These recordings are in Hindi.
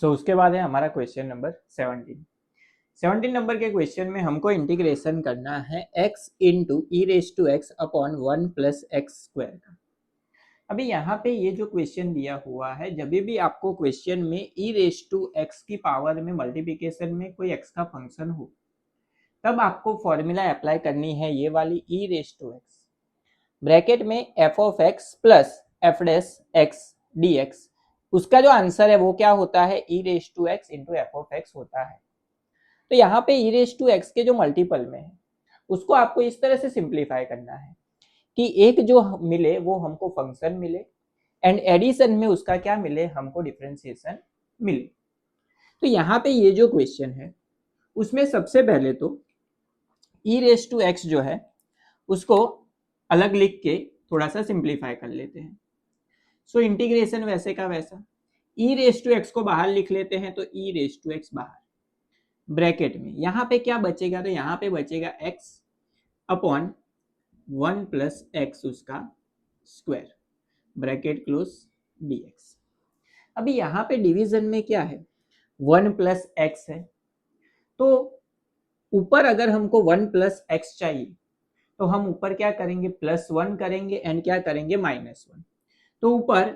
उसके बाद है हमारा क्वेश्चन नंबर 17 नंबर के क्वेश्चन में हमको इंटीग्रेशन करना है x into e raise to x upon 1 plus x square का। अभी यहाँ पे ये जो क्वेश्चन दिया हुआ है, जब भी आपको क्वेश्चन में ई रेस टू एक्स की पावर में मल्टीप्लिकेशन में कोई एक्स का फंक्शन हो, तब आपको फॉर्मूला अप्लाई करनी है ये वाली e raise to x bracket में f of x plus f dash x d x. उसका जो आंसर है वो क्या होता है, e raise to x into f of x होता है। तो यहाँ पे ई रेस टू एक्स के जो मल्टीपल में है उसको आपको इस तरह से सिंप्लीफाई करना है कि एक जो मिले वो हमको फंक्शन मिले एंड एडिशन में उसका क्या मिले, हमको डिफरेंशिएशन मिले। तो यहाँ पे ये जो क्वेश्चन है उसमें सबसे पहले तो ई रेस टू एक्स जो है उसको अलग लिख के थोड़ा सा सिंप्लीफाई कर लेते हैं। सो इंटीग्रेशन वैसे का वैसा, ई रेस टू एक्स को बाहर लिख लेते हैं, तो ई रेस टू एक्स बाहर ब्रैकेट में यहाँ पे क्या बचेगा, तो यहाँ पे बचेगा x अपॉन 1 प्लस एक्स उसका स्क्वायर ब्रैकेट क्लोज dx। अभी यहाँ पे डिवीजन में क्या है, 1 प्लस एक्स है, तो ऊपर अगर हमको 1 प्लस एक्स चाहिए तो हम ऊपर क्या करेंगे, +1 करेंगे एंड क्या करेंगे -1। तो ऊपर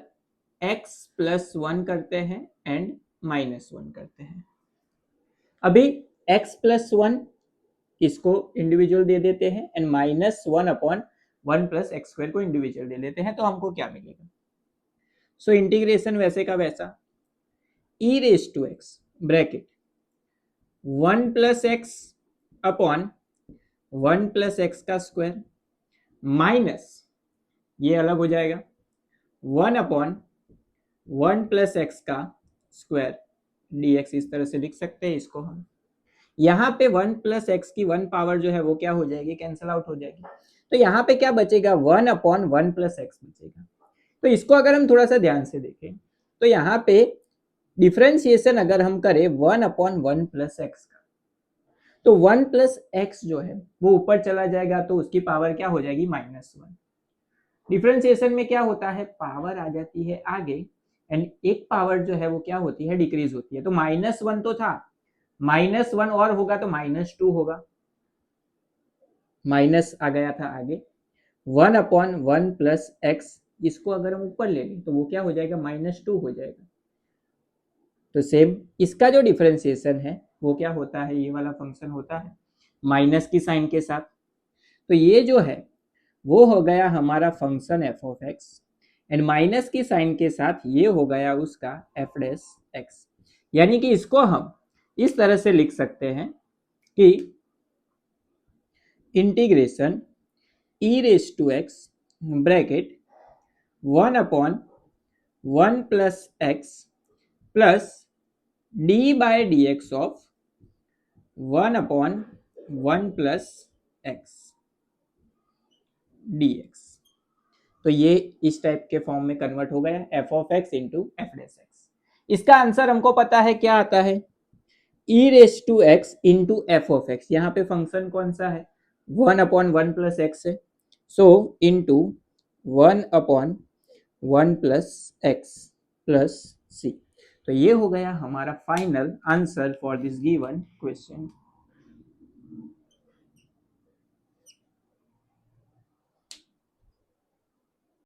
x +1 करते हैं एंड -1 करते हैं। अभी x +1 इसको इंडिविजुअल दे देते हैं and -1 upon 1 plus x square को इंडिविजुअल दे देते हैं, तो हमको क्या मिलेगा। सो इंटीग्रेशन वैसे का वैसा, e raise to x bracket 1 plus x upon 1 plus x का स्क्वायर माइनस ये अलग हो जाएगा 1 अपॉन 1 प्लस एक्स का स्क्वायर dx। इस तरह से लिख सकते हैं इसको हम। यहाँ पे 1 प्लस एक्स की 1 पावर जो है वो क्या हो जाएगी, कैंसल आउट हो जाएगी। तो यहाँ पे क्या बचेगा, 1 अपॉन 1 प्लस एक्स बचेगा। तो इसको अगर हम थोड़ा सा ध्यान से देखें तो यहाँ पे डिफरेंशिएशन अगर हम करें 1 अपॉन 1 प्लस एक्स का, तो 1 प्लस एक्स जो है वो ऊपर चला जाएगा, तो उसकी पावर क्या हो जाएगी, -1। डिफरेंशिएशन में क्या होता है, पावर आ जाती है आगे एंड एक पावर जो है वो क्या होती है, डिक्रीज होती है। तो -1 तो था, -1 और होगा तो -2 होगा, माइनस आ गया था आगे। 1 अपॉन 1 प्लस एक्स इसको अगर हम ऊपर ले लें तो वो क्या हो जाएगा, -2 हो जाएगा। तो सेम इसका जो डिफरेंशिएशन है वो क्या होता है, ये वाला फंक्शन होता है माइनस की साइन के साथ। तो ये जो है वो हो गया हमारा function F of x and minus की साइन के साथ ये हो गया उसका एफ डेस एक्स। यानी कि इसको हम इस तरह से लिख सकते हैं कि integration e raise to x bracket 1 upon 1 plus x plus d by d x of 1 upon 1 plus x d x. तो ये इस टाइप के फॉर्म में कन्वर्ट हो गया f of x into f dash x. इसका आंसर हमको पता है क्या आता है, e raise to x into f of x. यहाँ पे फंक्शन कौन सा है, 1 अपॉन 1 प्लस एक्स है, so into 1 upon 1 plus x plus c. तो ये हो गया हमारा final answer for this given question.